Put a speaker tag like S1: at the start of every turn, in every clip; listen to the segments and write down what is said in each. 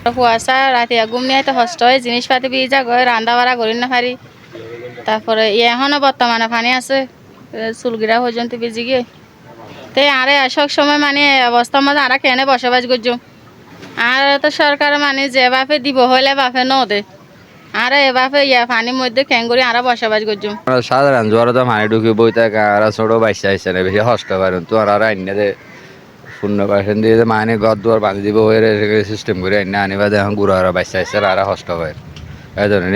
S1: কুয়াশা রাতে ঘুম নিয়ে তো কষ্ট হয় জিনিসপাতি ভিজা গয় রান্না বাড়া করি না পারি তারপরে এখনও বর্তমানে পানি আছে চুলগিরা পর্যন্ত ভিজি গিয়ে তো আরে সব সময় মানে অবস্থার মধ্যে আরা কেনে বসবাস করছো আর তো সরকার মানে যে বাপে দিব হইলে বাপে ন দে আর এ বাপে পানির মধ্যে ক্যাঙ্গুরি আরা বসবাস করছো
S2: সাধারণ জ্বর তো পানি ঢুকি বই থাকে আর ছোট বাইসা আইসে না বেশি কষ্ট পারেন তো আর আইনে দে 0% দিয়ে মানে ঘর দুয়ার বাঁধি দিব হয়ে সিস্টেম করে আইনে আনিবা এখন গুড়া আর বাইসা আইসে আর কষ্ট পায় এই ধরনের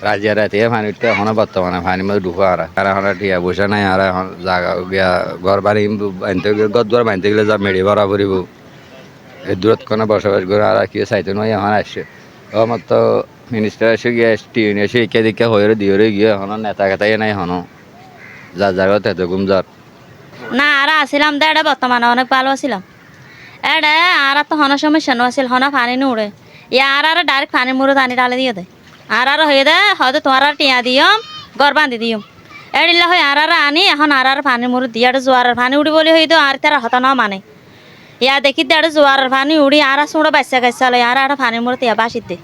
S2: রাজিয়া রাতে পানি উঠতে এখনো বর্তমানে পানির মধ্যে ঢুকো আর এখন টিয়া বসে নাই আর এখন জায়গা গিয়া ঘর বাড়ি বানতে ঘর দুয়ার বানতে গেলে যা মেড়ি ভরা পড়িব এই দূরত কোনো বসবাস করে আর কি চাইতে নয় এখন আসছে আমার তো মিনিস্টার এসে গিয়ে টিউন এসে একে দিকে হয়ে দিয়ে গিয়ে এখন নেতা কেতাই নাই এখনো যার জায়গা তেতো ঘুম যার
S3: না আর আসিলাম দে এটা বর্তমানে অনেক ভালো আছিলাম এটা আর তো হন সমস্যা আছিল হন পানি নুড়ে আর ডাইরেক্ট পানির মুড়ে টানি ডালে দিয়ে দেয় আর হয়ে দে হয়তো তোমার টিয়া দিয়ম গড় বান্ধি দিয়ম এড়িলে হয় আর আনি এখন আর পানির মুড়ে দিয়ে জোয়ার পানি উড়ি বলে হইতো আর তারা হতা ন মানে দেখি দে জোয়ার পানি উড়ি আর সুড়ো বাচ্চা কাচ্চা লয় আর পানির মুড়ে তিয়া বাসিতে